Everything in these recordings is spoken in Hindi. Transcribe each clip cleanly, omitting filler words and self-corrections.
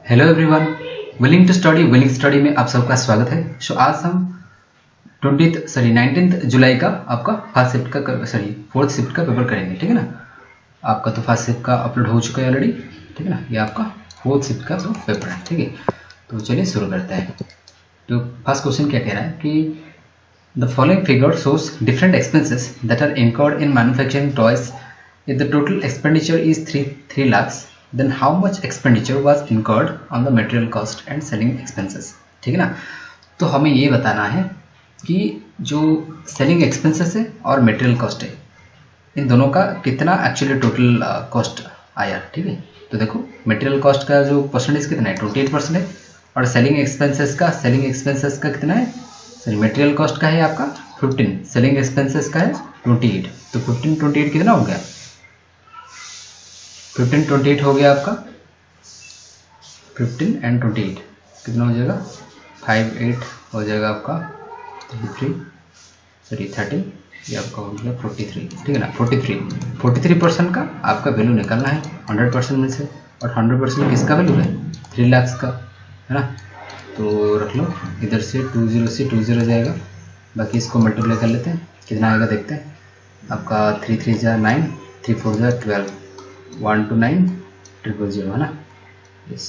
हेलो एवरीवन, विलिंग स्टडी में आप सबका स्वागत है। आज हम 19 जुलाई का आपका फोर्थ शिफ्ट का पेपर करेंगे। ठीक है ना। आपका तो फर्स्ट शिफ्ट का अपलोड हो चुका है ऑलरेडी। ठीक है ना। ये आपका फोर्थ शिफ्ट का तो पेपर है। ठीक है, तो चलिए शुरू करते हैं। तो फर्स्ट क्वेश्चन क्या कह रहा है कि the following figure shows different expenses that are incurred in manufacturing toys. If the total expenditure is 3 lakhs, then how much expenditure was incurred on the material cost and selling expenses? ठीक है ना। तो हमें ये बताना है कि जो सेलिंग एक्सपेंसेस है और मटेरियल कॉस्ट है, इन दोनों का कितना एक्चुअली टोटल कॉस्ट आया। ठीक है, तो देखो मटेरियल कॉस्ट का जो परसेंटेज कितना है 28% है, और सेलिंग एक्सपेंसेस का कितना है, सॉरी मटेरियल कॉस्ट का है आपका 15, सेलिंग एक्सपेंसेस का है 28। तो 15 28 कितना हो गया, 15 28 हो गया आपका। 15 एंड 28 कितना हो जाएगा, 58 हो जाएगा आपका 13, ये आपका हो गया 43। ठीक है ना। 43% का आपका वैल्यू निकालना है 100% में से, और 100% किसका वैल्यू है, 3 लाख का, है ना। तो रख लो इधर से 20 से 20 जाएगा, बाकी इसको मल्टीप्लाई कर लेते हैं कितना आएगा देखते हैं। आपका 3 3 जा 9, 3 4 जा 12, 129,000 है ना। यस,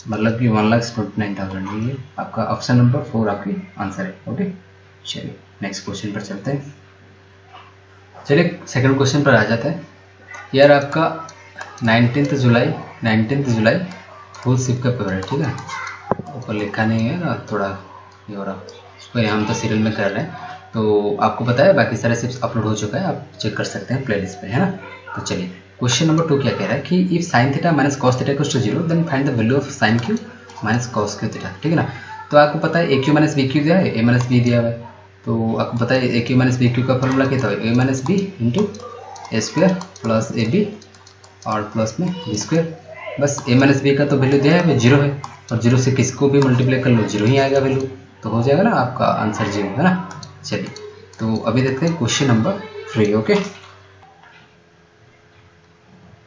मतलब कि 1,29,000। ये आपका ऑप्शन नंबर 4 आपकी आंसर है। ओके, चलिए नेक्स्ट क्वेश्चन पर चलते हैं। चलिए सेकंड क्वेश्चन पर आ जाता है। यार आपका 19 जुलाई फुल शिफ्ट का पेपर है। ठीक है, ऊपर लिखा नहीं है ना, थोड़ा ये हो रहा, उसको यहाँ हम तो सीरियल में कर रहे हैं। तो आपको पता है बाकी सारे शिफ्ट अपलोड हो चुका है, आप चेक कर सकते हैं प्लेलिस्ट पे, है ना। तो चलिए क्वेश्चन नंबर 2 क्या कह रहा है कि if sine theta minus cos theta equals to 0 then find the value of sine cube minus cos cube theta. ठीक है ना। तो आपको पता है A cube minus B cube दिया है, ए माइनस बी दिया हुआ है। तो आपको पता है A cube minus B cube का फॉर्मूला क्या था, A minus B into A square plus A B और प्लस में बी स्क्वायर। बस ए माइनस बी का तो वैल्यू दिया है 0 है, और 0 से किसको भी मल्टीप्लाई कर लो 0 ही आएगा वैल्यू, तो हो जाएगा ना आपका आंसर 0, है ना। चलिए तो अभी देखते हैं question number 3। Okay,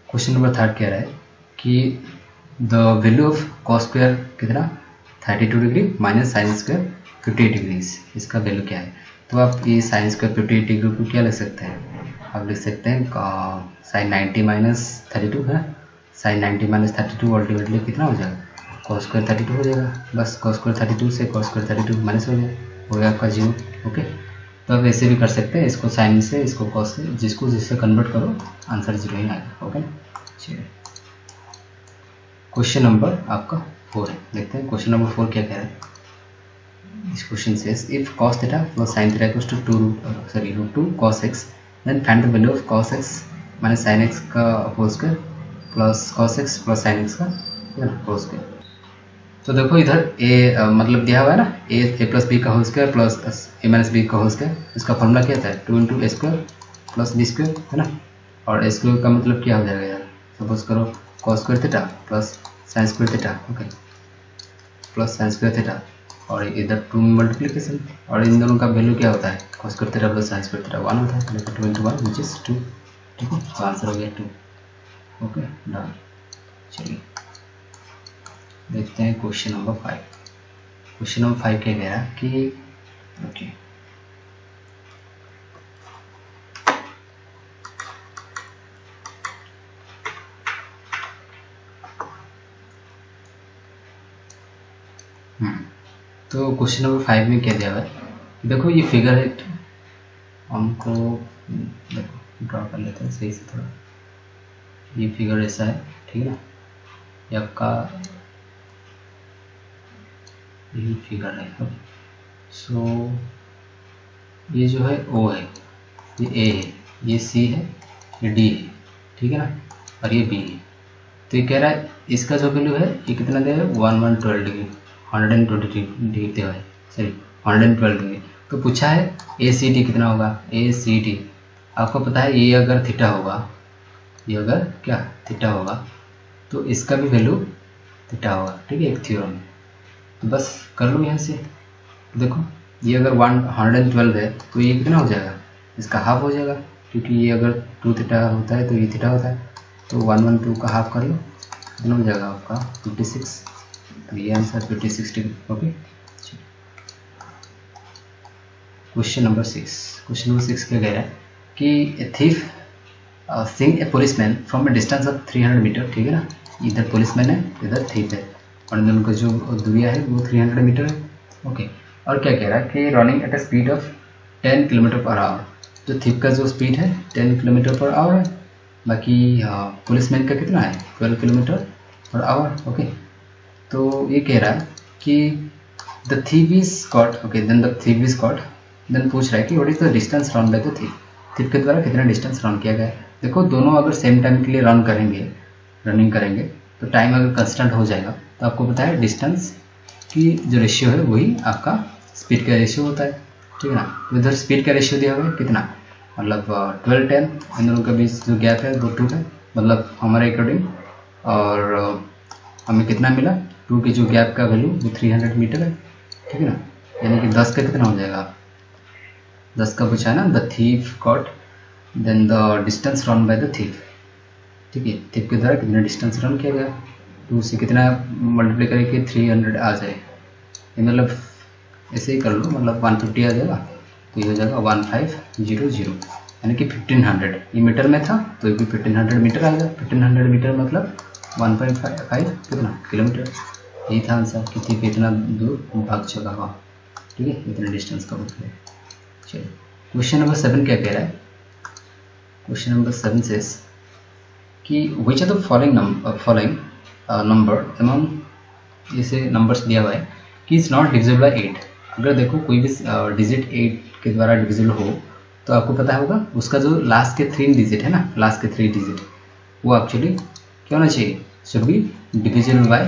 question number 3 कह रहा है कि the value of cos square कितना 32 degree minus sine square 58 degrees, इसका वैल्यू क्या है। तो आप ये साइन स्क्वायर 58 डिग्री को क्या लिख सकते हैं, आप लिख सकते हैं साइन 90 माइनस 32 है, साइन 90 माइनस 32 अल्टीमेटली कितना हो जाएगा, कॉस स्क्वायर 32 हो जाएगा। बस कॉस स्क्वायर 32 से कॉस स्क्वायर 32 माइनस हो गया आपका 0। ओके, तो आप ऐसे भी कर सकते हैं, इसको साइन से इसको कॉस से, जिससे कन्वर्ट करो आंसर 0 ही आएगा। ओके, चलिए क्वेश्चन नंबर आपका 4 है, देखते हैं क्वेश्चन नंबर 4 क्या कह रहा है। इस क्वेश्चन से if cos theta plus sin theta equals to √2 cos x then find the value of cos x minus sin x का whole square plus cos x plus sin x का होल स्क्वायर। तो देखो इधर ए मतलब दिया हुआ है ना, ए प्लस बी का whole square plus A minus B का होल स्क्वायर, इसका फॉर्मूला क्या था 2 into A square plus B square, है ना। और ए स्क्वायर का मतलब क्या हो जाएगा यार, सपोज करो cos square theta plus sin square theta, okay, plus sin square theta, और इधर 2 मल्टीप्लिकेशन, और इन दोनों का वैल्यू क्या होता है, cos square theta plus sin square theta 1 होता है, मतलब 2 इंटू 1 विच इज 2। ठीक है, तो आंसर हो गया 2। Okay done. चलिए देखते हैं क्वेश्चन नंबर 5। क्वेश्चन नंबर 5 क्या कह रहा है कि ओके तो क्वेश्चन नंबर 5 में क्या दिया हुआ है, देखो ये फिगर है, हमको देखो ड्रॉ कर लेते हैं सही से थोड़ा। ये फिगर ऐसा है, ठीक है ना, ये आपका यही फिगर है। सो ये जो है O है, ये A है, ये C है, ये D है, ठीक है ना, और ये B है। तो ये कह रहा है इसका जो वैल्यू है ये कितना दिया है 112 डिग्री, 120 डिग्री दिया है, सॉरी 112 डिग्री। तो पूछा है ACD कितना होगा, ACD आपको पता है ये अगर थीटा होगा, ये अगर क्या थीटा होगा तो इसका भी वैल्यू थीटा होगा। ठीक है, एक थ्योरम में, तो बस कर लो यहाँ से। देखो ये अगर 112 है तो ये कितना हो जाएगा, इसका हाफ हो जाएगा, क्योंकि ये अगर 2 थीटा होता है तो ये थीटा होता है, तो 112 का हाफ कर लो, कितना हो जाएगा आपका 56 ये answer 50 60। Okay, question number 6। Question number 6 क्या कह रहा है कि a thief seeing a policeman from a distance of 300 metre, ठीक है ना, इधर पुलिसमैन है इधर थीफ है और इन दोनों का जो दूरिया है वो 300 मीटर है। ओके, और क्या कह रहा है कि running at A speed of 10 kilometre per hour, जो थीफ का जो स्पीड है 10 किलोमीटर पर आवर है, बाकी पुलिसमैन का कितना है 12 किलोमीटर पर आवर। ओके, तो ये कह रहा है कि the thief is caught, okay then the thief is caught, then पूछ रहा है कि what is the distance run by the thief, thief के द्वारा कितना डिस्टेंस रन किया गया है। देखो दोनों अगर सेम टाइम के लिए रनिंग करेंगे तो टाइम अगर कंस्टेंट हो जाएगा तो आपको पता है डिस्टेंस की जो रेशियो है वही आपका स्पीड का रेशियो होता है, ठीक है ना। तो इधर स्पीड का रेशियो दिया हुआ है कितना, मतलब 12 10, इन दोनों के बीच जो गैप है वो 2 है, मतलब हमारे अकॉर्डिंग, और हमें कितना मिला 2 की जो गैप का वैल्यू वो 300 मीटर है, ठीक है ना। यानी कि 10 का कितना हो जाएगा, 10 का पूछा है ना, the thief caught then the distance run by the thief, ठीक है, थीफ के द्वारा कितना डिस्टेंस रन किया गया, 2 से कितना मल्टीप्लाई करके 300 आ जाए, ये मतलब ऐसे ही कर लो, मतलब 150 आ जाएगा, तो ये हो जाएगा 1500, यानी कि 1500, ये मीटर में था तो ये भी 1500 मीटर आ गया, 1500 मीटर मतलब 1.5 कितना किलोमीटर, यही था आंसर कि थीफ इतना दूर भाग चुका हुआ, ठीक है, इतना डिस्टेंस कवर किया। चलिए क्वेश्चन नंबर 7 क्या कह रहा है, क्वेश्चन नंबर 7 से कि which are the following number among, जैसे नंबर्स दिया हुआ है कि इज नॉट डिविजिबल बाय 8, अगर देखो कोई भी डिजिट 8 के द्वारा डिविजिबल हो तो आपको पता होगा उसका जो लास्ट के 3 डिजिट है ना, लास्ट के 3 डिजिट वो एक्चुअली क्या होना चाहिए, शुड बी डिविजिबल बाय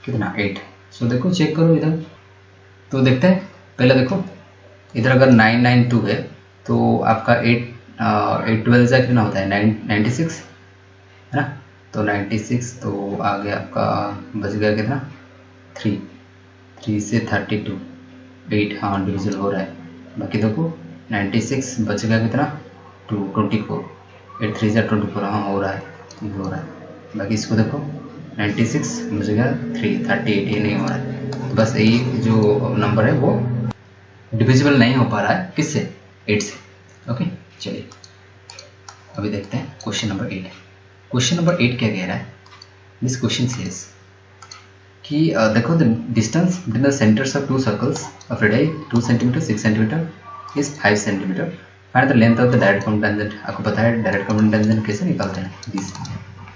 कितना 8। सो देखो चेक करो इधर, तो देखते हैं पहले देखो इधर अगर 992 है तो आपका 8 12 से कितना होता है 96 है ना, तो 96, तो आगे आपका बच गया कितना 3 से 32, 8 हाँ डिविजन हो रहा है, बाकी देखो 96 बच गया कितना 24, 8 3 से 24 हाँ हो रहा है, ये हो रहा है, बाकी इसको देखो 96 बच गया 3 38, ये नहीं हो रहा है, तो बस यही जो नंबर है वो डिविजिबल नहीं हो पा रहा है, किससे 8 से। ओके चलिए अभी देखते हैं क्वेश्चन नंबर 8। क्वेश्चन नंबर 8 क्या कह रहा है, दिस क्वेश्चन सेज कि देखो the distance between the centres of 2 circles of radius 2 centimetre 6 centimetre is 5 centimetre, find the length of the direct common tangent. आपको पता है डायरेक्ट कॉमन टेंजेंट कैसे निकालते हैं, दिस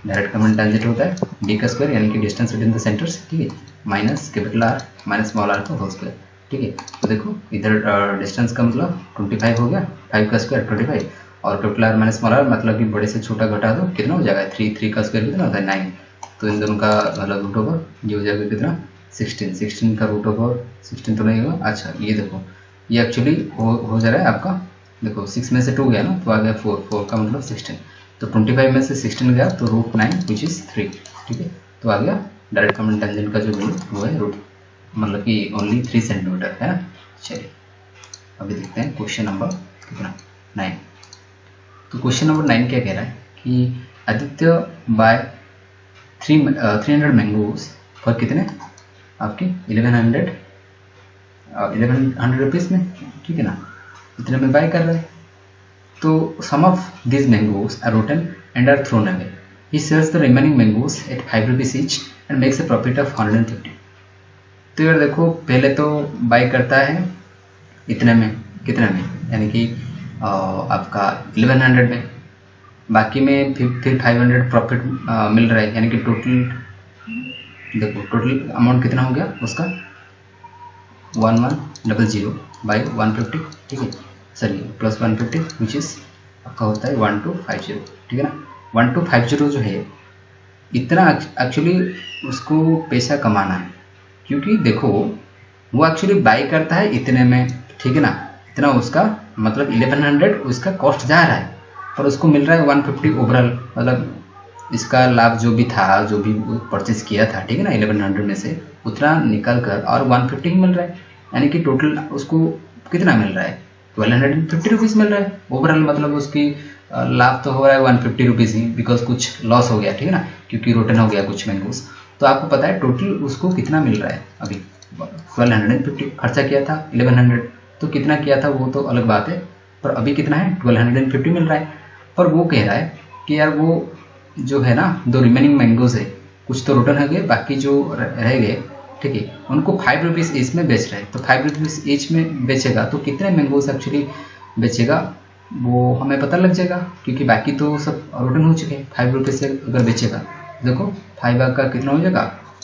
डायरेक्ट कॉमन टेंजेंट होता है डी का स्क्वायर यानी कि डिस्टेंस बिटवीन द सेंटर्स, ठीक है, minus capital R minus small R का होल स्क्वायर, ठीक है। तो देखो इधर डिस्टेंस का मतलब 25 हो गया, 5 का स्क्वायर 25, और capital R minus small R मतलब कि बड़े से छोटा घटा दो कितना हो जाएगा 3 का स्क्वायर कितना होता है 9, तो इन दोनों का मतलब रूट ओवर ये हो जाएगा कितना 16 का रूट ओवर 16 तो नहीं होगा। अच्छा ये देखो ये एक्चुअली हो जा रहा है आपका, देखो 6 में से 2 गया ना तो आ गया 4 का मतलब 16, तो 25 में से 16 गया तो रूट 9 विच इज 3, ठीक है, तो आ गया डायरेक्ट कॉमन टेंजेंट का जो वैल्यू वो है रूट मतलब कि ओनली 3 सेंटीमीटर है ना। चलिए अभी देखते हैं क्वेश्चन नंबर कितना 9। तो क्वेश्चन नंबर 9 क्या कह रहा है कि आदित्य बाय 300 मैंगोज फॉर कितने आपके 1100 रुपीज़ में, ठीक है ना, इतने में बाय कर रहे हैं, तो some of this mangoes are rotten and are thrown away, he sells the remaining mangoes at 5 rupees each and makes a profit of 150। तो यार देखो पहले तो बाय करता है इतने में कितने में, यानी कि आपका 1100 में, बाकी में फिर 500 प्रॉफिट मिल रहा है, यानी कि टोटल देखो टोटल अमाउंट कितना हो गया उसका 1100 बाई 150, ठीक है, सॉरी प्लस 150 विच इज़ आपका होता है 1250, ठीक है ना। 1250 जो है इतना एक्चुअली उसको पैसा कमाना है, क्योंकि देखो वो एक्चुअली बाई करता है इतने में, ठीक है ना, इतना उसका मतलब 1100 उसका कॉस्ट जा रहा है पर उसको मिल रहा है 150 ओवरऑल, मतलब इसका लाभ जो भी था जो भी परचेज किया था, ठीक है ना, 1100 में से उतना निकल कर और 150 ही मिल रहा है, यानी कि टोटल उसको कितना मिल रहा है 1250 रुपीज़ मिल रहा है ओवरऑल, मतलब उसकी लाभ तो हो रहा है 150 रुपीज़ ही, बिकॉज कुछ लॉस हो गया, ठीक है ना, क्योंकि रोटन हो गया कुछ मैंगोस, तो आपको पता है टोटल उसको कितना मिल रहा है। अभी 1250 खर्चा किया था 1100, तो कितना किया था वो तो अलग बात है, पर अभी कितना है 1250 मिल रहा है। पर वो कह रहा है कि यार वो जो है ना, दो रिमेनिंग मैंगोज है, कुछ तो रिटर्न हो गए, बाकी जो रह गए, ठीक है, उनको 5 रुपीज़ ईच में बेच रहे हैं। तो 5 रुपीज़ ईच में बेचेगा तो कितने मैंगोज एक्चुअली बेचेगा वो हमें पता लग जाएगा, क्योंकि बाकी तो सब रिटर्न हो चुके हैं। 5 रुपीज़ से अगर बेचेगा, देखो 5 का कितना हो जाएगा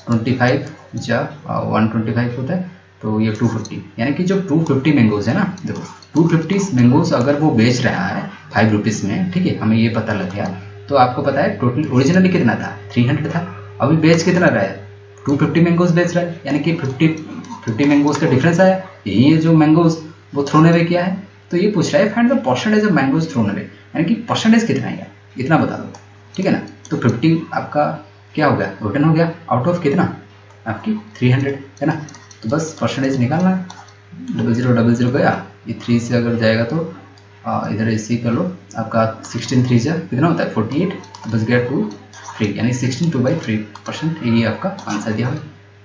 25 या 125 होता है, तो ये 250, यानी कि जो 250 मैंगोज है ना, देखो 250 मैंगोज अगर वो बेच रहा है 5 रुपीज़ में, ठीक है, हमें ये पता लग गया। तो आपको पता है टोटल ओरिजिनली कितना था 300 था, अभी बेच कितना रहा है 250 मैंगोज बेच रहा है, यानी कि 50 मैंगोज का डिफरेंस आया। यही है जो मैंगोज वो थ्रोन अवे किया है। तो ये पूछ रहा है find the percentage of mangoes thrown away, यानी कि परसेंटेज कितना है, इतना बता दो, ठीक है ना। तो 50 आपका क्या हो गया रिटर्न हो गया, आउट ऑफ कितना आपकी 300 है ना। तो बस परसेंटेज निकालना है, 0000 गया, ये 3 से अगर जाएगा तो इधर ऐसे ही कर लो, आपका 16 3 जा कितना होता है 48, तो बस गया 2 3, यानी 16 2/3%, ये आपका आंसर दिया है,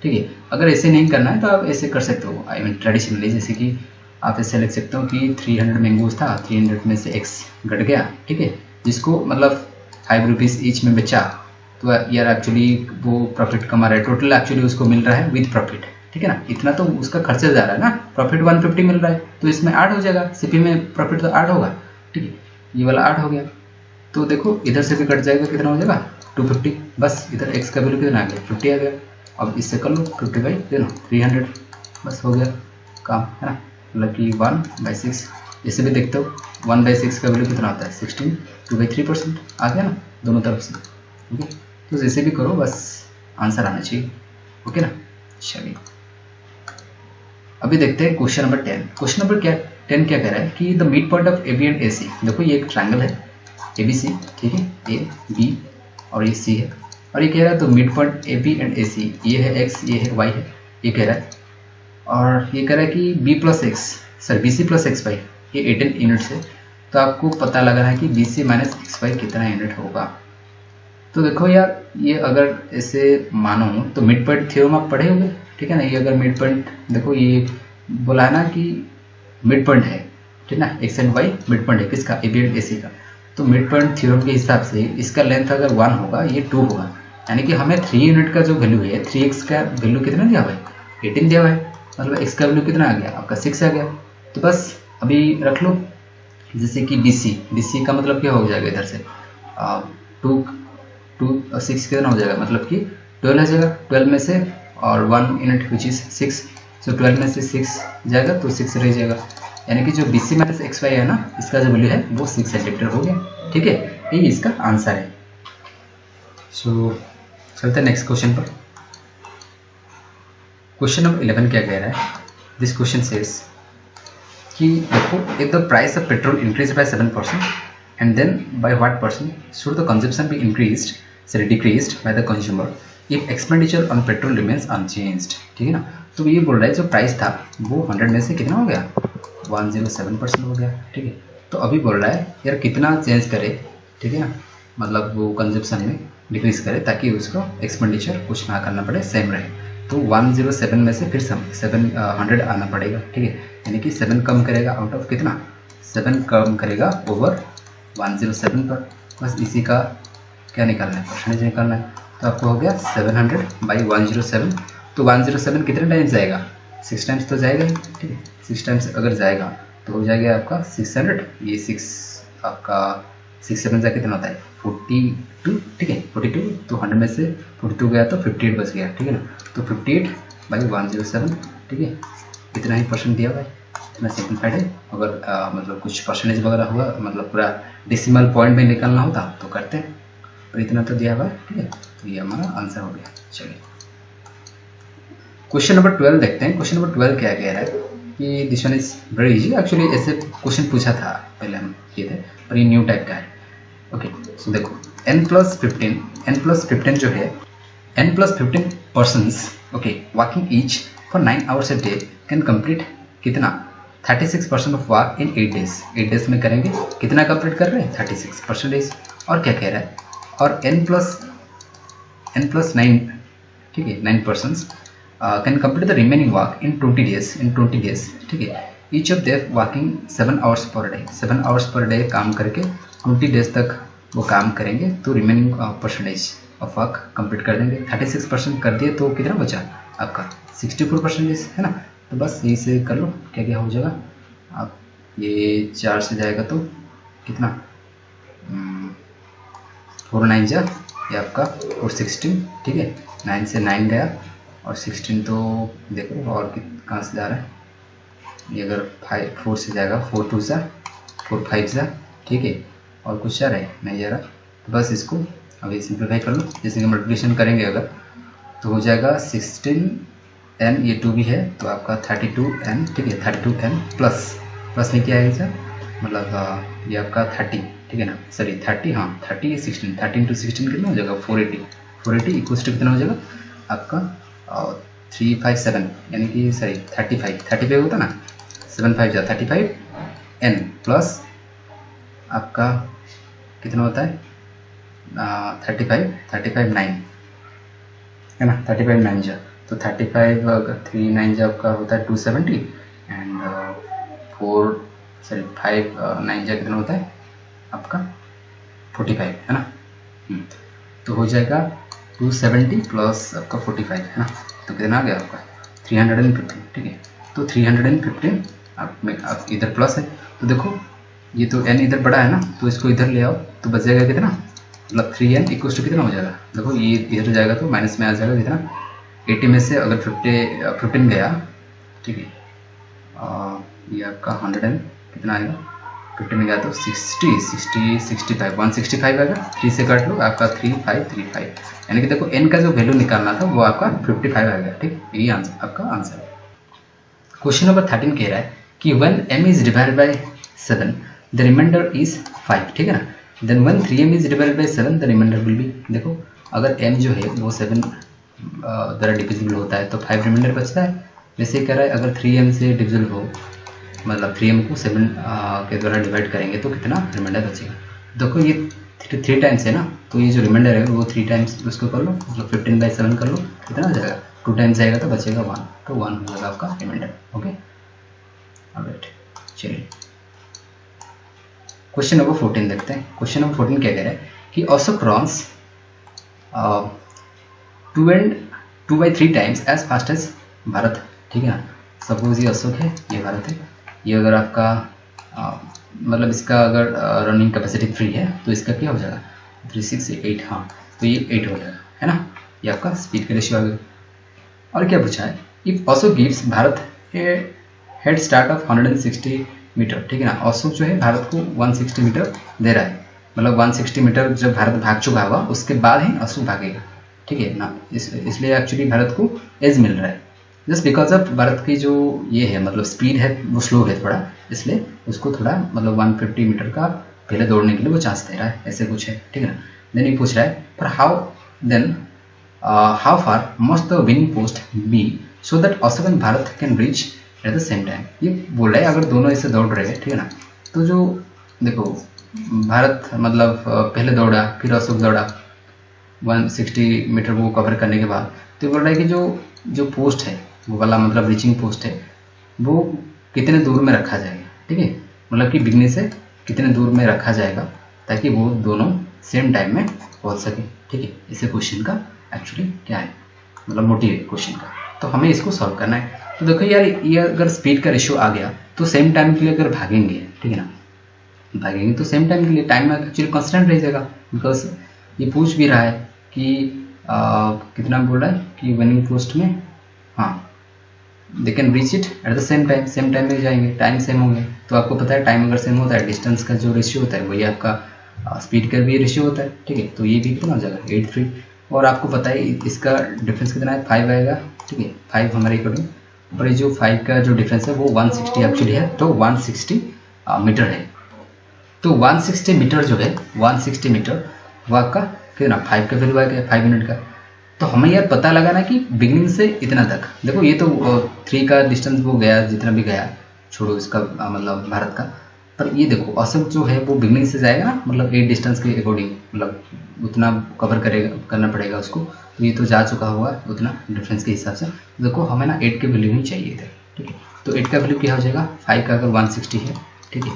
ठीक है। अगर ऐसे नहीं करना है तो आप ऐसे कर सकते हो, आई मीन ट्रेडिशनली, जैसे कि आप ऐसे लिख सकते हो कि 300 मैंगोज था, 300 में से x घट गया, ठीक है, जिसको मतलब 5 रुपीज़ ईच में बेचा, तो यार एक्चुअली वो प्रॉफिट कमा रहा है, टोटल एक्चुअली उसको मिल रहा है विद प्रॉफिट, ठीक है ना। इतना तो उसका खर्चा जा रहा है ना, प्रॉफिट 150 मिल रहा है, तो इसमें ऐड हो जाएगा, सीपी में प्रॉफिट तो ऐड होगा, ठीक है, ये वाला ऐड हो गया। तो देखो इधर से भी कट जाएगा, कितना हो जाएगा 250, बस इधर x का वैल्यू कितना आ गया 50 आ गया। अब इससे कर लो 50/300, बस हो गया काम, है ना, मतलब कि 1/6। जैसे भी देखते हो 1/6 का वैल्यू कितना आता है 16, 2/3% आ गया ना दोनों तरफ से, ओके। तो जैसे भी करो बस आंसर आना चाहिए, ओके ना। चलिए अभी देखते हैं क्वेश्चन नंबर 10। क्वेश्चन नंबर 10 क्या कह रहा है कि the mid point of A B and A C, देखो ये एक ट्रायंगल है ए बी सी, ठीक है, ए बी और ये सी है, और ये कह रहा है तो mid point A B and A C, ये है एक्स, ये है वाई है, ये कह रहा है, और ये कह रहा है कि B plus X, sir B C plus X Y, ये 18 यूनिट्स है। तो आपको पता लगाना है कि B C minus X Y कितना यूनिट होगा। तो देखो यार, ये अगर ऐसे मानो तो मिड पॉइंट थ्योरम आप पढ़े होंगे, ठीक है ना। ये अगर मिड पॉइंट, देखो ये बोला है ना कि मिड पॉइंट है, ठीक है ना, X and Y mid point है किसका, ए बी एंड ए सी का। तो मिड पॉइंट थ्योरम के हिसाब से इसका लेंथ अगर 1 होगा, ये 2 होगा, यानी कि हमें 3 यूनिट का जो वैल्यू है, 3x का वैल्यू कितना दिया हुआ है 18 दिया हुआ है, मतलब x का वैल्यू कितना आ गया आपका 6 आ गया। तो बस अभी रख लो, जैसे कि BC का मतलब क्या हो जाएगा, इधर से 6 कितना हो जाएगा, मतलब कि 12 आ जाएगा, 12 में से और 1 यूनिट विच इज 6, सो 12 में से 6 जाएगा तो 6 रह जाएगा, यानी कि जो BC माइनस एक्स वाई है ना, इसका जो वैल्यू है वो 6 सेंटीमीटर हो गया, ठीक है, ये इसका आंसर है। सो चलते हैं नेक्स्ट क्वेश्चन पर। क्वेश्चन नंबर 11 क्या कह रहा है, दिस क्वेश्चन सेज कि देखो if the price of petrol increase by 7% and then by what percent should the consumption be increased sorry decreased by the consumer if expenditure on petrol remains unchanged, ठीक है ना। तो ये बोल रहा है जो प्राइस था वो 100 में से कितना हो गया 107% हो गया, ठीक है। तो अभी बोल रहा है यार कितना चेंज करे, ठीक है ना, मतलब वो कंजप्शन में डिक्रीज करे ताकि उसको एक्सपेंडिचर कुछ ना करना पड़े, सेम रहे। तो 107 में से फिर 700 आना पड़ेगा, ठीक है, यानी कि 7 कम करेगा आउट ऑफ कितना 7 कम करेगा ओवर 107 पर, बस इसी का क्या निकालना है परसेंटेज निकालना है। तो आपको हो गया 700/107, तो 107 कितने टाइम्स जाएगा 6 टाइम्स तो जाएगा ही, ठीक है, 6 टाइम्स अगर जाएगा तो हो जाएगा आपका 600, ये 6 आपका 6 7 जा कितना होता है 42, ठीक है 42, तो 100 में से 42 गया तो 58 बच गया, ठीक है ना। तो 58/107, ठीक है, इतना ही परसेंट दिया हुआ है, इतना सिंपलीफाइड है। अगर मतलब कुछ परसेंटेज वगैरह हुआ, मतलब पूरा डेसिमल पॉइंट में निकालना होता तो करते हैं, पर इतना तो दिया हुआ है, ठीक है, तो ये हमारा आंसर हो गया। चलिए क्वेश्चन नंबर 12 देखते हैं। क्वेश्चन नंबर 12 क्या कह रहा है कि this one is very easy, actually ऐसे क्वेश्चन पूछा था पहले हम किए थे, पर ये न्यू टाइप का है, ओके। सो देखो n+15 जो है n+15 persons, okay, walking each for 9 hours a day can complete कितना 36% of work in 8 days. 8 days में करेंगे, कितना कंप्लीट कर रहे हैं 36%। और क्या कह रहा है, और n+9 ठीक है, 9 persons can complete the remaining walk in 20 days, ठीक है। Each of their walking 7 hours per day, 7 hours per day काम करके 20 days तक वो काम करेंगे, तो remaining percentage of work complete कर देंगे। 36% कर दिए तो कितना बचा आपका 64% है ना। तो बस यही से कर लो, क्या क्या हो जाएगा। आप ये 4 से जाएगा तो कितना 4 9 जा ये आपका, और 16, ठीक है। 9 से 9 गया और 16 तो देखो और कहाँ से जा रहा है ये, अगर 4 से जाएगा 4 2 जा 4 5 जा, ठीक है। और कुछ जा रहा है नहीं जा रहा, तो बस इसको अभी सिंप्लीफाई कर लो। जैसे कि मल्टीप्लिकेशन करेंगे अगर तो हो जाएगा 16n, ये 2 भी है तो आपका 32n, ठीक है। 32n प्लस में क्या आएगा मतलब ये आपका 30, ठीक है ना, सॉरी 30, हाँ 30 16, 13 to 16 कितना हो जाएगा 480 इक्वल्स टू कितना हो जाएगा आपका 357, यानी कि सॉरी 35 होता ना, 7 5 जा 35n प्लस आपका कितना होता है 35 9 है ना, 35 9 जा तो 35 अगर 3 9 जा आपका होता है 270 एंड 5 9 जा कितना होता है आपका 45 है ना। तो हो जाएगा 270 प्लस आपका 45 है ना, तो कितना आ गया आपका 315, ठीक है। तो 315 आप इधर प्लस है तो देखो ये तो n इधर बड़ा है ना, तो इसको इधर ले आओ तो बच जाएगा कितना मतलब 3n इक्वल्स टू कितना हो जाएगा, देखो ये इधर जाएगा तो माइनस में आ जाएगा कितना 80 में से अगर 15 गया, ठीक है। ये आपका 100 कितना आएगा 15 में गया तो 65 165 आएगा, 3 से काट लो आपका 3535, यानी कि देखो n का जो वैल्यू निकालना था वो आपका 55 आएगा, ठीक। यही आंसर आपका आंसर है। क्वेश्चन नंबर 13 कह रहा है कि when m is divided by 7 the remainder is 5, ठीक है ना। then when 3m is divided by 7 the remainder will be, देखो अगर m जो है वो 7 द्वारा डिविजिबल होता है तो 5 रिमाइंडर बचता है। वैसे कह रहा है अगर 3m से डिविजिबल हो, मतलब 3m को 7 के द्वारा डिवाइड करेंगे तो कितना रिमाइंडर बचेगा। देखो ये 3 टाइम्स है ना, तो ये जो रिमाइंडर है वो 3 टाइम्स उसको कर लो, मतलब 15/7 कर लो, कितना आ जाएगा 2 टाइम्स आएगा तो बचेगा 1, तो 1 हो जाएगा आपका रिमाइंडर। ओके ऑलराइट, चलिए क्वेश्चन नंबर 14 देखते हैं। क्वेश्चन नंबर 14 क्या कह रहा है कि Ashok runs 2/3 times as fast as Bharat, ठीक है ना। सपोज ये अशोक है, ये भारत है, ये अगर आपका मतलब इसका अगर रनिंग कैपेसिटी 3 है तो इसका क्या हो जाएगा 3 6 8, हाँ तो ये 8 हो जाएगा है ना। ये आपका स्पीड का रेशियो आ गया। और क्या पूछा है, if Ashok gives Bharat head start of 160 metre, ठीक है ना। अशोक जो है भारत को 160 मीटर दे रहा है, मतलब 160 मीटर जब भारत भाग चुका होगा उसके बाद ही अशोक भागेगा, ठीक है ना। इसलिए एक्चुअली भारत को एज मिल रहा है, जस्ट बिकॉज ऑफ भारत की जो ये है मतलब स्पीड है वो स्लो है थोड़ा, इसलिए उसको थोड़ा मतलब 150 मीटर का पहले दौड़ने के लिए वो चांस दे रहा है, ऐसे कुछ है, ठीक है ना। देन ये पूछ रहा है पर how far must the winning post be so that Ashok and Bharat can reach at the same time. ये बोल रहा है अगर दोनों ऐसे दौड़ रहे हैं, ठीक है ना, तो जो देखो भारत मतलब पहले दौड़ा फिर अशोक दौड़ा 160 मीटर को कवर करने के बाद, तो बोल रहा है कि जो पोस्ट है वो वाला मतलब रीचिंग पोस्ट है वो कितने दूर में रखा जाएगा, ठीक है, मतलब कि बिगने से कितने दूर में रखा जाएगा ताकि वो दोनों सेम टाइम में पहुंच सके, ठीक है। इसे क्वेश्चन का एक्चुअली क्या है मतलब मोटिव है क्वेश्चन का, तो हमें इसको सॉल्व करना है। तो देखो यार ये अगर स्पीड का रेशियो आ गया तो सेम टाइम के लिए अगर भागेंगे, ठीक है ना, भागेंगे तो सेम टाइम के लिए टाइम एक्चुअली कांस्टेंट रह जाएगा, बिकॉज ये पूछ भी रहा है कि कितना बोल रहा है कि विनिंग पोस्ट में, हाँ they can reach it at the same time में जाएंगे, टाइम सेम होंगे। तो आपको पता है टाइम अगर सेम होता है डिस्टेंस का जो रेशियो होता है वही आपका स्पीड का भी रेशियो होता है, ठीक है। तो ये भी कितना हो जाएगा 8 3, और आपको पता है इसका डिफरेंस कितना है 5 आएगा, ठीक है 5 हमारे अकॉर्डिंग, और ये जो 5 का जो डिफरेंस है वो 160 एक्चुअली है, तो 160 मीटर है। तो 160 मीटर जो है 160 मीटर वो आपका कितना 5 का वैल्यू आ गया 5 मिनट का। तो हमें यार पता लगाना कि बिगनिंग से इतना तक, देखो ये तो 3 का डिस्टेंस वो गया जितना भी गया, छोड़ो इसका मतलब भारत का, पर ये देखो औसत जो है वो बिगनिंग से जाएगा ना, मतलब 8 डिस्टेंस के अकॉर्डिंग, मतलब उतना कवर करना पड़ेगा उसको। तो ये तो जा चुका हुआ उतना डिफरेंस के हिसाब से। देखो हमें ना 8 के वैल्यू ही चाहिए थे, ठीक है। तो 8 का वैल्यू क्या हो जाएगा, 5 का अगर 160 है, ठीक है,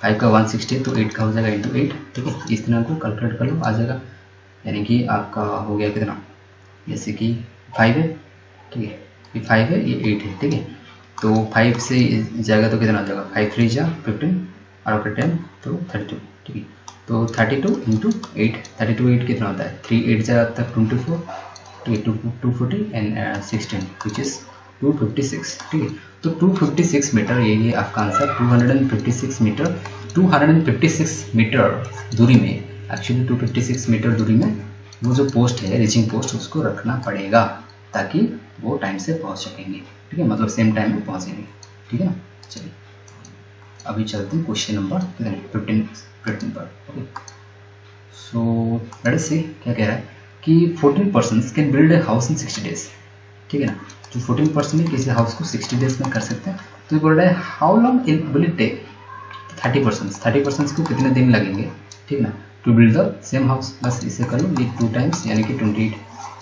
5 का 160 है तो 8 का हो जाएगा इंटू 8, ठीक है। इस तरह को कैलकुलेट कर लो, आ जाएगा। यानी कि आपका हो गया कितना, जैसे कि 5 है, ठीक है, ये 5 है, ये 8 है, ठीक है। तो 5 से जाएगा तो कितना आ जाएगा, 5 3 जा 15 और आपका 10 तो 32, ठीक है। तो 32 इंटू 8, 32 8 कितना होता है, 3 8 जा आता है 24, तो 240 एंड 16 विच इज़ 256, ठीक है। तो 256 मीटर, ये आपका आंसर 256 मीटर, 256 मीटर दूरी में, एक्चुअली 256 मीटर दूरी में वो जो पोस्ट है, रीचिंग पोस्ट, उसको रखना पड़ेगा ताकि वो टाइम से पहुंच सकेंगे, ठीक है, मतलब सेम टाइम में पहुंचेंगे, ठीक है ना। चलिए अभी चलते हैं क्वेश्चन नंबर 15 पर। ओके, सो लेट्स सी क्या कह रहा है कि 14 persons can build a house in 60 days, ठीक है ना। तो 14% में किसी हाउस को 60 डेज में कर सकते हैं। तो ये बोल रहा है how long will it take 30% को कितने दिन लगेंगे, ठीक है ना, to build the same house. बस इसे कर लो, ये 2 टाइम्स यानी कि 28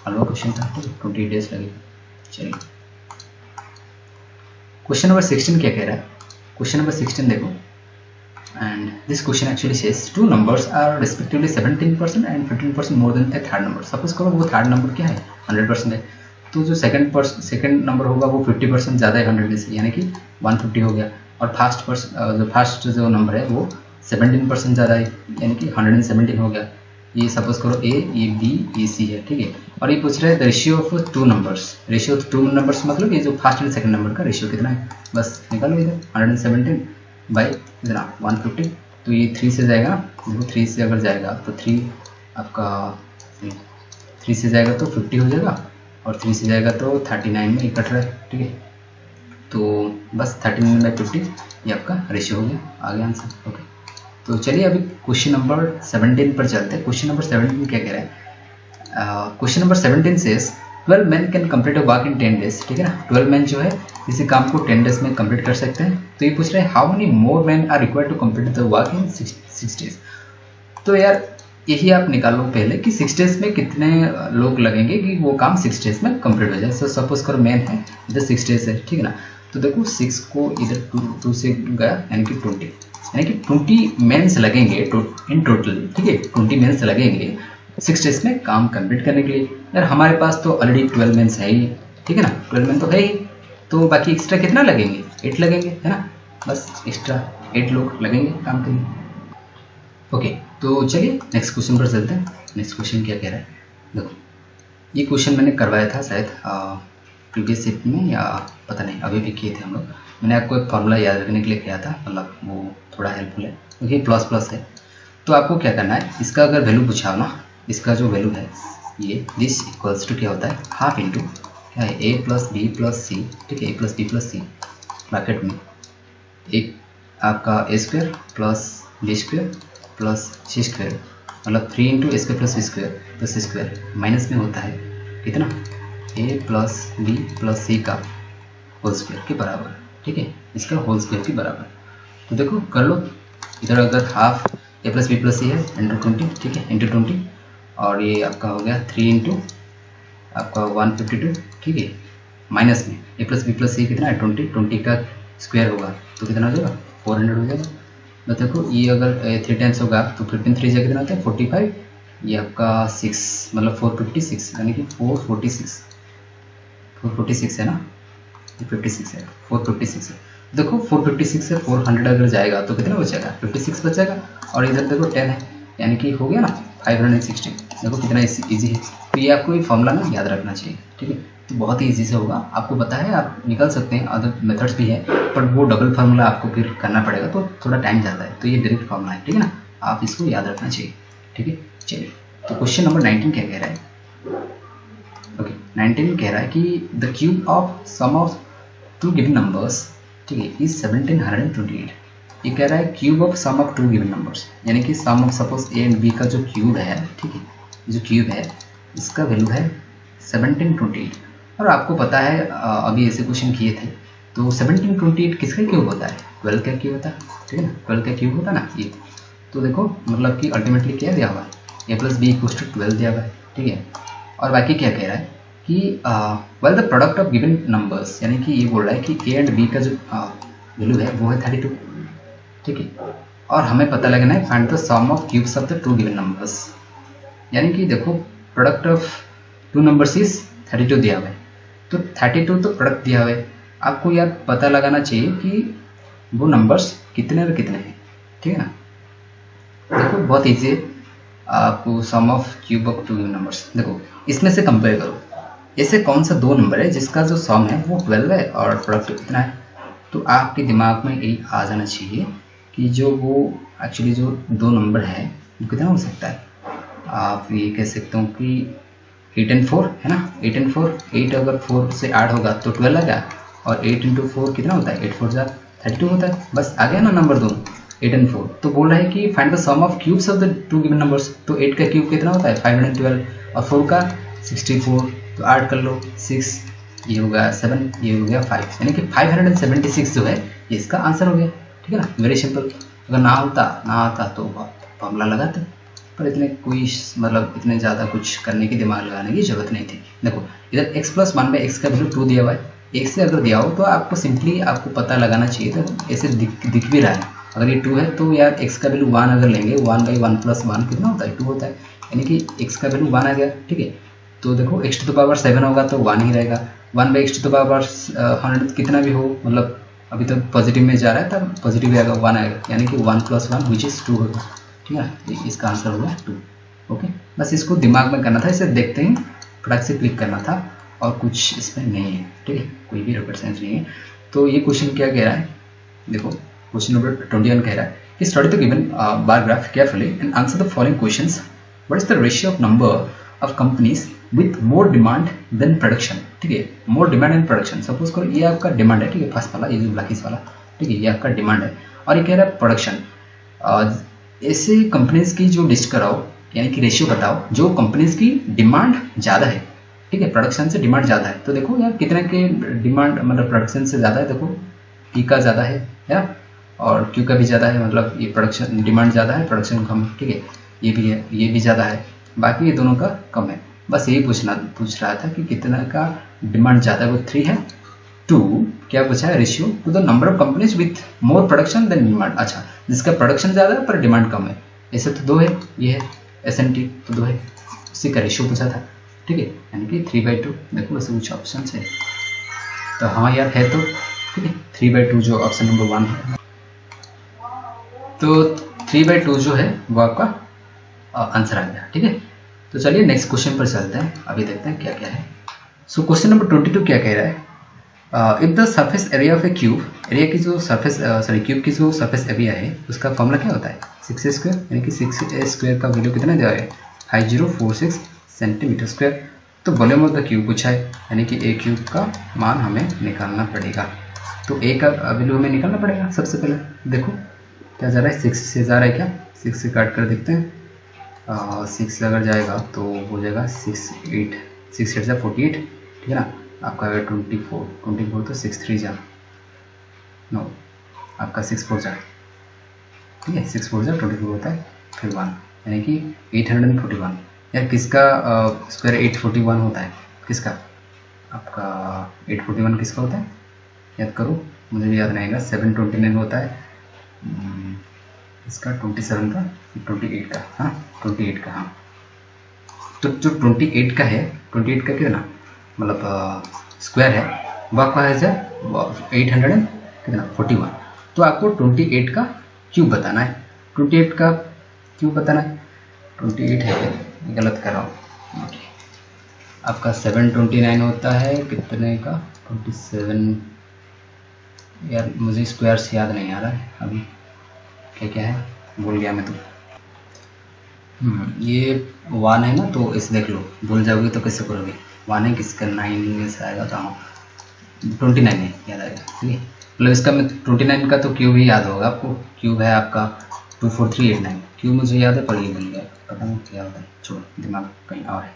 अलवा क्वेश्चन था, तो 28 डेज लगेगा। चलिए क्वेश्चन नंबर 16 क्या कह रहा है, क्वेश्चन नंबर 16 देखो, and this question actually says 2 numbers are respectively 17% and 15% more than a third number. Suppose करो वो थर्ड नंबर क्या है 100% है, तो जो सेकंड नंबर होगा वो 50% ज़्यादा है 100 में से, यानी कि 150 हो गया। और फर्स्ट जो नंबर है वो 17% ज़्यादा है, यानी कि 117 हो गया। ये सपोज करो ए, ये बी, ये सी है, ठीक है। और ये पूछ रहा है the ratio of 2 numbers, ratio of 2 numbers मतलब ये जो फर्स्ट एंड सेकंड नंबर का रेशियो कितना है, बस निकालो इधर 117 बाई कितना 150। तो ये 3 से जाएगा, देखो 3 से अगर जाएगा तो 3 आपका 3 से जाएगा तो 50 हो जाएगा, और 3 से जाएगा तो 39 में ये कट रहा है, ठीक है। तो बस 39/50 ये आपका रेशियो हो गया, आ गया आंसर। ओके, तो चलिए अभी क्वेश्चन नंबर 17 पर चलते हैं। क्वेश्चन नंबर 17 क्या कह रहा है, question number 17 says 12 men can complete a work in 10 days, ठीक है ना। 12 men जो है किसी काम को 10 डेज में कंप्लीट कर सकते हैं। तो ये पूछ रहे हैं how many more man are required to complete the work in 6 days. तो यार यही आप निकालो पहले कि 6 डेज में कितने लोग लगेंगे कि वो काम 6 डेज में कंप्लीट हो जाए। सो सपोज करो मैन है, इधर 6 डेज है, ठीक है ना। तो देखो 6 को इधर 2 से गया यानी कि 20, यानी कि 20 मेंस लगेंगे इन टोटल, ठीक है। 20 मेंस लगेंगे 6 डेज में काम कंप्लीट करने के लिए। यार हमारे पास तो ऑलरेडी 12 मेंस है ही, ठीक है ना, 12 मेन तो है ही, तो बाकी एक्स्ट्रा कितना लगेंगे, 8 लगेंगे, है ना। बस एक्स्ट्रा 8 लोग लगेंगे काम के लिए। ओके, तो चलिए नेक्स्ट क्वेश्चन पर चलते हैं। नेक्स्ट क्वेश्चन क्या कह रहा है, देखो ये क्वेश्चन मैंने करवाया था शायद प्रीवियस शिफ्ट में, या पता नहीं अभी भी किए थे हम लोग। मैंने आपको एक फार्मूला याद रखने के लिए किया था, मतलब वो थोड़ा हेल्पफुल है क्योंकि प्लस है। तो आपको क्या करना है, इसका अगर वैल्यू पूछा हो ना, इसका जो वैल्यू है ये दिस इक्वल्स टू क्या होता है, हाफ इंटू क्या है A plus B plus C, ठीक है, A plus B plus C bracket में एक आपका A square plus B square plus C square, मतलब 3 into A square plus B square plus C square minus में होता है कितना, A plus B plus C का होल स्क्वायर के बराबर, ठीक है, इसका होल स्क्वायर के बराबर। तो देखो कर लो, इधर अगर हाफ ए प्लस बी प्लस सी है इंटू 20, ठीक है, इंटू 20, और ये आपका हो गया 3 इंटू आपका 152, ठीक है, माइनस में ए प्लस बी प्लस सी कितना है 20 का स्क्वायर होगा तो कितना हो जाएगा 400 हो जाएगा। तो देखो ये अगर 3 टाइम्स होगा तो 15 3 कितना होता है 45, ये आपका 6 मतलब 456 यानी कि 446 है ना, 56 है 456 है। देखो 456 से 400 अगर जाएगा तो कितना बचेगा 56 बचेगा, और इधर देखो 10 है यानी कि हो गया ना 560। देखो कितना इजी है। तो ये आपको ये फॉर्मूला ना याद रखना चाहिए, ठीक है। तो बहुत ही ईजी से होगा, आपको पता है आप निकल सकते हैं, अदर मेथड्स भी है पर वो डबल फार्मूला आपको फिर करना पड़ेगा तो थोड़ा टाइम जाता है। तो ये डायरेक्ट फार्मूला है, ठीक है ना, आप इसको याद रखना चाहिए, ठीक है। चलिए तो क्वेश्चन नंबर 19 क्या कह रहा है, ओके 19 कह रहा है कि the cube of sum of 2 given numbers, ठीक है, इज 1728। ये कह रहा है cube of sum of 2 given numbers, यानी कि sum of suppose A and B का जो क्यूब है, ठीक है, जो क्यूब है इसका वैल्यू है 1728। और आपको पता है अभी ऐसे क्वेश्चन किए थे तो 1728 किसका क्यूब होता है? 12 का क्यूब होता है, ठीक है ना, 12 का क्यूब होता है ना ये। तो देखो मतलब कि अल्टीमेटली क्या दिया हुआ है, a plus B equals to 12 दिया हुआ है, ठीक है। और बाकी क्या कह रहा है कि well the product of given numbers, यानी कि ये बोल रहा है कि a एंड b का जो वैल्यू है वो है 32, ठीक है। और हमें पता लगना है find the sum of cubes of the two given numbers, यानी कि देखो product of two numbers is 32 दिया हुआ है, तो 32 तो प्रोडक्ट दिया हुआ है, आपको यार पता लगाना चाहिए कि वो नंबर्स कितने और कितने हैं, ठीक है ना। देखो बहुत ईजी है, आपको sum of cube of two given numbers, देखो इसमें से कंपेयर करो, ऐसे कौन सा दो नंबर है जिसका जो सम है वो 12 है और प्रोडक्ट कितना है। तो आपके दिमाग में यही आ जाना चाहिए कि जो वो एक्चुअली जो दो नंबर है वो कितना हो सकता है। आप ये कह सकते हो कि 8 and 4 है ना, 8 and 4, 8 अगर 4 से ऐड होगा तो 12 आ गया, और 8 into 4 कितना होता है, 8 4 जा 32 होता है, बस आ गया ना नंबर दोनों 8 and 4। तो बोल रहा है कि find the sum of cubes of the two given numbers, तो 8 का क्यूब कितना होता है 512 और 4 का 64, तो ऐड कर लो 6, ये हो गया 7, ये हो गया 5, यानी कि 576 जो है ये इसका आंसर हो गया, ठीक है ना, वेरी सिंपल। अगर ना आता तो फॉर्मूला लगाते, पर इतने कोई मतलब इतने ज़्यादा कुछ करने की दिमाग लगाने की जरूरत नहीं थी। देखो इधर x प्लस 1/x का वैल्यू 2 दिया हुआ है, एक से अगर दिया हो तो आपको सिंपली आपको पता लगाना चाहिए, तो ऐसे दिख भी रहा है, अगर ये 2 है तो यार x का वैल्यू 1 अगर लेंगे 1/1 + 1 कितना होता है 2 होता है, यानी कि x का वैल्यू 1 आ गया, ठीक है। तो देखो x⁻7 होगा तो 1 ही रहेगा, 1/x⁻100 कितना भी हो, मतलब अभी तो पॉजिटिव में जा रहा है तब पॉजिटिव आएगा 1 आएगा, यानी कि 1 + 1 विच इज़ 2 होगा, ठीक है, इसका आंसर होगा 2। ओके, बस इसको दिमाग में करना था, इसे देखते ही फटाक से क्लिक करना था, और कुछ इसमें नहीं है, ठीक है, कोई भी रॉकेट साइंस नहीं है। तो ये क्वेश्चन क्या कह रहा है, देखो क्वेश्चन नंबर 21 कह रहा है कि study the given bar graph carefully and answer the following questions, what is the ratio of number of companies with more demand than production, ठीक है, more demand and production. Suppose करो ये आपका डिमांड है, ठीक है, फर्स्ट वाला ये जो ब्लैकिस वाला, ठीक है, ये आपका डिमांड है, और ये कह रहा है प्रोडक्शन। ऐसे कंपनीज की जो लिस्ट कराओ, यानी कि रेशियो बताओ जो कंपनीज की डिमांड ज़्यादा है, ठीक है, प्रोडक्शन से डिमांड ज़्यादा है। तो देखो यार कितने के डिमांड मतलब प्रोडक्शन से ज़्यादा है, देखो पी का ज़्यादा है या, और क्यू का भी ज़्यादा है, मतलब ये प्रोडक्शन डिमांड ज़्यादा है प्रोडक्शन कम, ठीक है, ये भी है, ये भी ज़्यादा है, बाकी ये दोनों का कम है। बस यही पूछ रहा था कि कितना का डिमांड ज़्यादा है, वो 3 है, 2 क्या पूछा है, ratio to the number of companies with more production than demand. अच्छा, जिसका प्रोडक्शन ज़्यादा है पर डिमांड कम है, ऐसे तो 2 है, ये है SNT तो 2 है, उसी का रेशियो पूछा था, ठीक है, यानी कि 3/2। देखो वैसे कुछ ऑप्शन है तो हाँ यार है, तो ठीक है 3/2 जो ऑप्शन नंबर 1 है, तो 3/2 जो है वो आपका आंसर आ गया, ठीक है। तो चलिए नेक्स्ट क्वेश्चन पर चलते हैं, अभी देखते हैं क्या क्या है। सो क्वेश्चन नंबर 22 क्या कह रहा है, if the surface area of A cube, area की जो सरफेस क्यूब की जो सरफेस एरिया है उसका फॉर्मूला क्या होता है 6a², यानी कि 6a² का वैल्यू कितना दिया है 5046 सेंटीमीटर स्क्वायर। तो वॉल्यूम ऑफ द क्यूब पूछा है, यानी कि ए क्यूब का मान हमें निकालना पड़ेगा, तो ए का वैल्यू हमें निकालना पड़ेगा। सबसे पहले देखो क्या जा रहा है, 6 से जा रहा है क्या, 6 से काट कर देखते हैं, 6 से अगर जाएगा तो हो जाएगा 6 8 जा 48, ठीक है ना, आपका 24 तो 6 3 जा नो, आपका 6 4 जा, ठीक है, 6 4 जा 24 होता है, फिर 1, यानी कि 841। यार किसका स्क्वायर 841 होता है, किसका आपका 841 किसका होता है, याद करो, मुझे भी याद नहीं आएगा, 729 होता है इसका, 27 का 28 का, हाँ 28 का, हाँ तो जो 28 का है, 28 का कितना मतलब स्क्वायर है वह आपका है 800 कितना 41। तो आपको 28 का क्यूब बताना है, 28 का क्यूब बताना है, 28 है गलत कर रहा हूँ, आपका 729 होता है कितने का 27, यार मुझे स्क्वायर्स याद नहीं आ रहा है अभी, क्या क्या है भूल गया मैं तो। ये 1 है ना, तो इसे देख लो, भूल जाओगे तो कैसे करोगे, 1 है किसका 9 से आएगा, तो हाँ 29 है याद आएगा, ठीक है, मतलब इसका मैं 29 का तो क्यूब ही याद होगा आपको, क्यूब है आपका 24389, क्यूब मुझे याद है पर ये भूल गया, पता नहीं क्या होता है, छोड़ो दिमाग कहीं और है,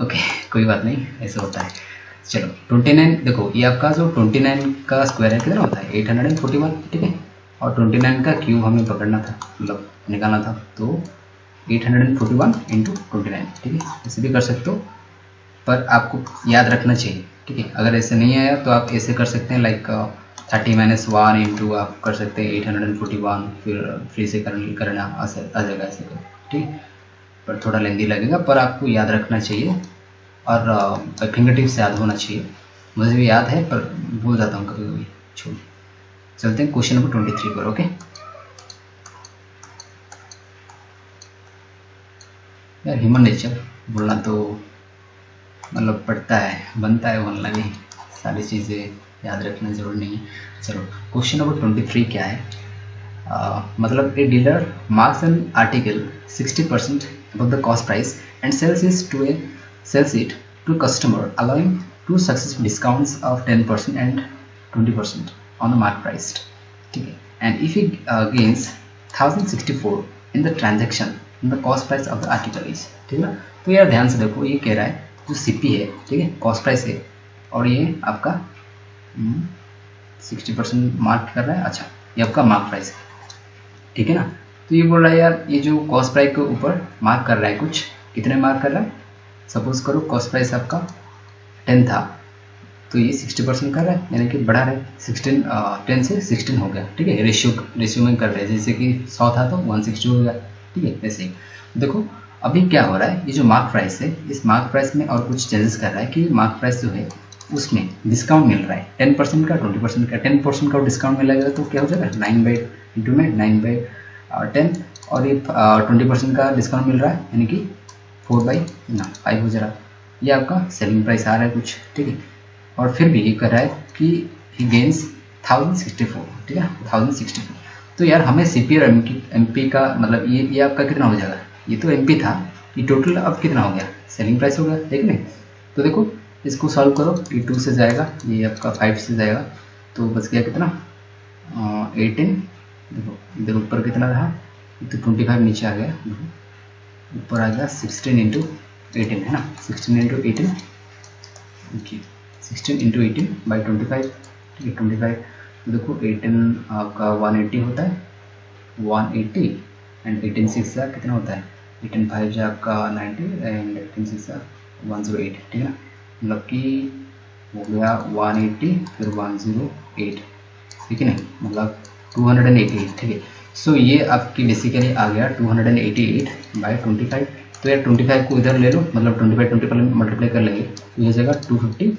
ओके कोई बात नहीं, ऐसे होता है। चलो 29 देखो, ये आपका जो 29 का स्क्वायर है कितना होता है 841, ठीक है, और 29 का क्यूब हमें पकड़ना था, मतलब निकालना था, तो 841 इंटू 29, ठीक है, ऐसे भी कर सकते हो, पर आपको याद रखना चाहिए, ठीक है। अगर ऐसे नहीं आया तो आप ऐसे कर सकते हैं, लाइक 30 - 1 इंटू आप कर सकते हैं 841, फिर से करना आ जाएगा ऐसे कर, ठीक है, पर थोड़ा लेंदी लगेगा, पर आपको याद रखना चाहिए और फिंगर टिप से याद होना चाहिए। मुझे भी याद है पर भूल जाता हूँ कभी कभी, छोड़। चलते हैं क्वेश्चन नंबर 23 पर। ओके यार, ह्यूमन नेचर बोलना तो मतलब पड़ता है, बनता है बोलना भी, सारी चीज़ें याद रखना जरूरी नहीं है। चलो क्वेश्चन नंबर 23 क्या है, मतलब a dealer marks an article 60% above the cost price and sells it to customer, allowing two successive discounts of 10% and 20% on the mark price, ठीक है, and if he gains 1064 in the transaction in the cost price of the article is, ठीक है ना। तो यार ध्यान से देखो, ये कह रहा है जो सीपी है, ठीक है, कॉस्ट प्राइस है, और ये आपका 60% मार्क कर रहा है, अच्छा ये आपका मार्क प्राइस है, ठीक है ना। तो ये बोल रहा है यार, ये जो कॉस्ट प्राइस के ऊपर मार्क कर रहा है, कुछ कितने मार्क कर रहा है, सपोज करो कॉस्ट प्राइस आपका 10 था, तो ये 60% कर रहा है, यानी कि बढ़ा रहा है, 10 से 16 हो गया, ठीक है, रेशियो में कर रहे हैं, जैसे कि 100 था तो 160 हो गया, ठीक है, वैसे ही देखो अभी क्या हो रहा है, ये जो मार्क प्राइस है, इस मार्क प्राइस में और कुछ चेंजेस कर रहा है कि मार्क प्राइस जो है उसमें डिस्काउंट मिल रहा है 10% का, 20% का, 10% का डिस्काउंट मिलेगा तो क्या हो जाएगा 9/2 में 9/10, और ये 20% का डिस्काउंट मिल रहा है, यानी कि 4/5 हो जा रहा है, ये आपका सेलिंग प्राइस आ रहा है कुछ, ठीक है, और फिर भी ये कर रहा है कि ही गेन्स 1064, ठीक है, 1064। तो यार हमें सीपी और एमपी का मतलब ये आपका कितना हो जाएगा, ये तो एमपी था, ये टोटल अब कितना हो गया, सेलिंग प्राइस हो गया, ठीक है। तो देखो इसको सॉल्व करो, ये 2 से जाएगा, ये आपका 5 से जाएगा, तो बच गया कितना 18, देखो इधर ऊपर कितना रहा, तो 25 नीचे आ गया, देखो ऊपर आ गया 16 इंटू 18, है ना, 16 इंटू 18, ओके 16 इंटू 18 बाई 25, ठीक है 25, तो देखो 18 आपका 180 होता है, 180 एंड 18 6 जा कितना होता है, 18 5 जा आपका 90 एंड 18 6 जा 108, ठीक है ना, मतलब कि हो गया 180 फिर 108, ठीक है ना, मतलब 288, ठीक है। सो ये आपकी बेसिकली आ गया 288 बाई 25, तो यार 25 को इधर ले लो, मतलब 25 पर मल्टीप्लाई कर लेंगे तो ये जाएगा 250,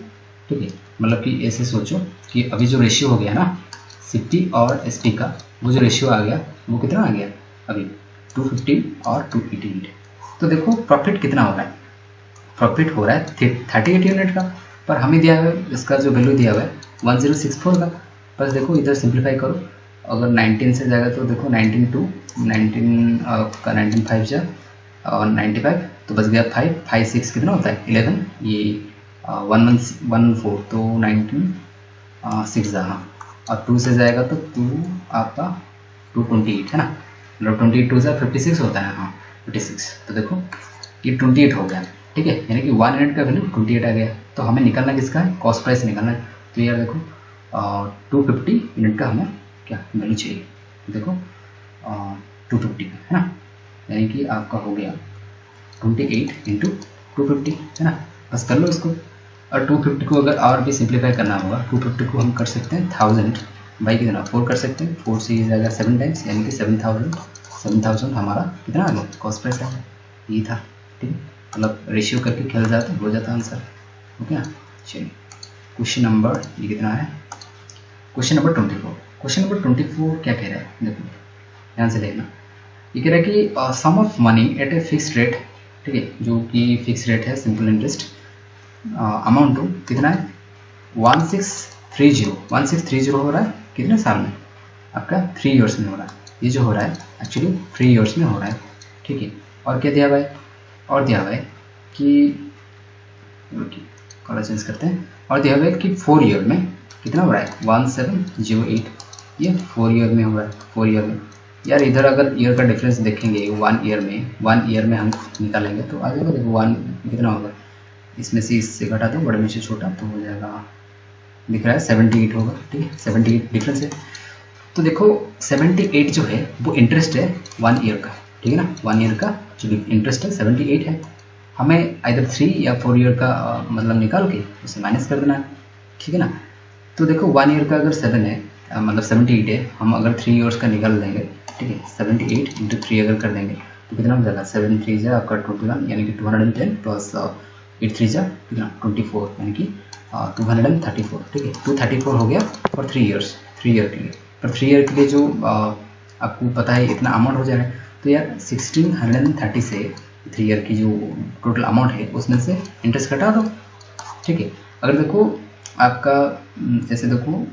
ठीक है, मतलब कि ऐसे सोचो कि अभी जो रेशियो हो गया ना सीपी और एसपी का, वो जो रेशियो आ गया वो कितना आ गया अभी 250 और 288, तो देखो प्रॉफिट कितना हो रहा है, प्रॉफिट हो रहा है 38 यूनिट का, पर हमें दिया हुआ है इसका जो वैल्यू दिया हुआ है 1064 का, बस देखो इधर सिंप्लीफाई करो, अगर 19 से जाएगा तो देखो 19 2 19 का 19 5 जा और 95, तो बच गया 5 5 6 कितना होता है 11, ये 1114, तो 19 6 जा, हाँ, और 2 से जाएगा तो 2 आपका 228 है ना, मतलब 28 2 से 56 होता है, हाँ 56, तो देखो ये 28 हो गया, ठीक है, यानी कि 1 यूनिट का वैल्यू 28 आ गया, तो हमें निकालना किसका है, कॉस्ट प्राइस निकालना है, तो यार देखो 250 यूनिट का हमें क्या वैल्यू चाहिए, देखो 250 का, है ना, यानी कि आपका हो गया 28 इंटू 250, है ना, बस कर लो इसको, और 250 को अगर और भी सिंप्लीफाई करना होगा, 250 को हम कर सकते हैं 1000 बाई कितना 4 कर सकते हैं, 4 से ये जाएगा 7 टाइम्स, यानी कि 7000 हमारा कितना आ गया कॉस्ट प्राइस आ गया, ये था, ठीक है, मतलब रेशियो करके खेल जाता हो जाता आंसर, ओके ना। चलिए क्वेश्चन नंबर ये कितना है, क्वेश्चन नंबर 24, क्वेश्चन नंबर 24 क्या कह रहा है, देखो ध्यान से देखना, ये कह रहा है कि sum of money at a fix rate, ठीक है, जो कि फिक्स रेट है सिंपल इंटरेस्ट, अमाउंट टू कितना है 1630 हो रहा है कितने साल में, आपका 3 ईयर्स में हो रहा है, ये जो हो रहा है एक्चुअली 3 ईयर्स में हो रहा है, ठीक है, और क्या दिया हुआ है, और दिया हुआ है कि कलर चेंज करते हैं, और दिया हुआ है कि 4 ईयर में कितना हो रहा है 1708, ये 4 ईयर में हो रहा है, 4 ईयर में, यार इधर अगर ईयर का डिफरेंस देखेंगे 1 ईयर में हम निकालेंगे तो आ जाएगा, देखो 1 कितना होगा इसमें से इससे घटा दो, बड़े में से छोटा, तो हो जाएगा, दिख रहा है 78 होगा, ठीक है, 78 डिफरेंस है। तो देखो 78 जो है वो इंटरेस्ट है 1 ईयर का, ठीक है ना, 1 ईयर का जो इंटरेस्ट है 78 है। हमें इधर 3 या 4 ईयर का मतलब निकाल के उसे माइनस कर देना है, ठीक है ना। तो देखो 1 ईयर का अगर 7 है, मतलब 78 है, हम अगर 3 ईयर्स का निकाल देंगे, ठीक है, 78 इंटू 3 अगर कर देंगे तो कितना हो जाएगा, 7 3 जा आपका 21 यानी कि 210 प्लस 8 3 जा कितना 24 यानी कि 234, ठीक है, 234 हो गया और 3 ईयर्स, 3 ईयर के लिए। पर 3 ईयर के लिए जो आपको पता है इतना अमाउंट हो जा रहा है, तो यार 1630 से 3 ईयर की जो टोटल अमाउंट है उसमें से इंटरेस्ट घटा दो, ठीक है। अगर देखो आपका जैसे देखो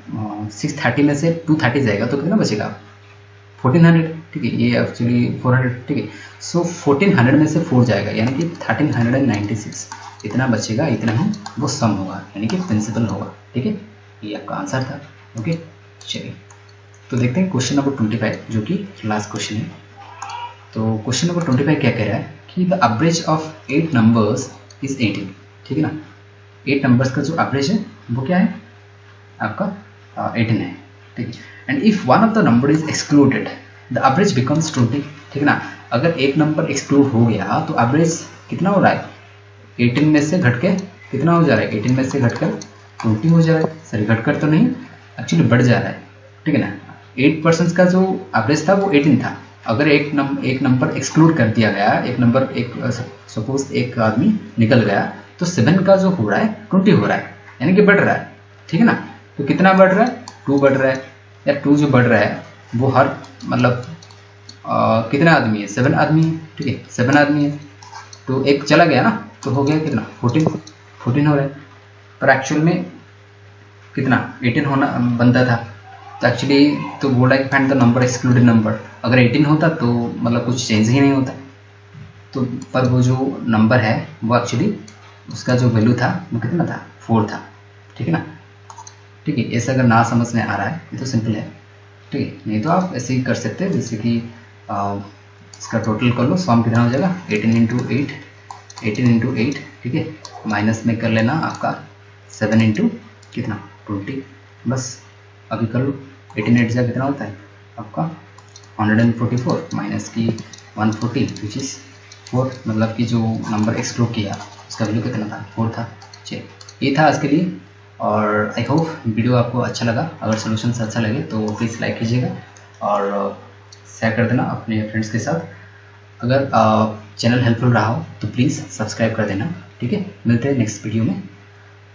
630 में से 230 जाएगा तो कितना बचेगा 1400, ठीक है, ये एक्चुअली 400, ठीक है। सो 1400 में से 4 जाएगा यानी कि 1396 इतना बचेगा, इतना ही वो सम होगा यानी कि प्रिंसिपल होगा, ठीक है। ये आपका आंसर था, ओके। चलिए तो देखते हैं क्वेश्चन नंबर 25 जो कि लास्ट क्वेश्चन है। तो क्वेश्चन नंबर 25 क्या कह रहा है कि the average of 8 numbers is 18, ठीक है ना। 8 नंबर्स का जो एवरेज है वो क्या है आपका 18 है, ठीक है। And if one of the number is excluded the average becomes 20, ठीक है ना। अगर एक नंबर एक्सक्लूड हो गया तो एवरेज कितना हो रहा है, 18 में से घट के कितना हो जा रहा है, 18 में से घटकर 20 हो जा रहा है, सॉरी घटकर तो नहीं एक्चुअली बढ़ जा रहा है, ठीक है ना। 8% का जो एवरेज था वो 18 था। अगर एक नंबर एक्सक्लूड कर दिया गया, एक नंबर एक सपोज एक आदमी निकल गया तो 7 का जो हो रहा है 20 हो रहा है यानी कि बढ़ रहा है, ठीक है ना। तो कितना बढ़ रहा है, 2 बढ़ रहा है, या 2 जो बढ़ रहा है वो हर मतलब कितना आदमी है, 7 आदमी है, ठीक है, 7 आदमी है। तो एक चला गया ना तो हो गया कितना 14 हो रहा है, पर एक्चुअल में कितना 18 होना बनता था। तो एक्चुअली तो बोला कि find the number excluded number, अगर 18 होता तो मतलब कुछ चेंज ही नहीं होता। तो पर वो जो नंबर है वो एक्चुअली उसका जो वैल्यू था वो कितना था 4 था, ठीक है ना। ठीक है, ऐसे अगर ना समझ में आ रहा है ये तो सिंपल है, ठीक है, नहीं तो आप ऐसे ही कर सकते हैं जैसे कि इसका टोटल कर लो, सम कितना हो जाएगा 18 इंटू 8, ठीक है, माइनस में कर लेना आपका 7 इंटू कितना 20, बस अभी कर लो 18 8 जा कितना होता है आपका 144 माइनस की 140 विच इज़ 4, मतलब कि जो नंबर एक्सक्लूड किया उसका वैल्यू कितना था 4 था। चलिए ये था आज के लिए, और आई होप वीडियो आपको अच्छा लगा। अगर सोल्यूशन अच्छा लगे तो प्लीज़ लाइक कीजिएगा और शेयर कर देना अपने फ्रेंड्स के साथ। अगर चैनल हेल्पफुल रहा हो तो प्लीज़ सब्सक्राइब कर देना, ठीक है। मिलते हैं नेक्स्ट वीडियो में,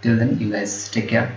till then you guys take care.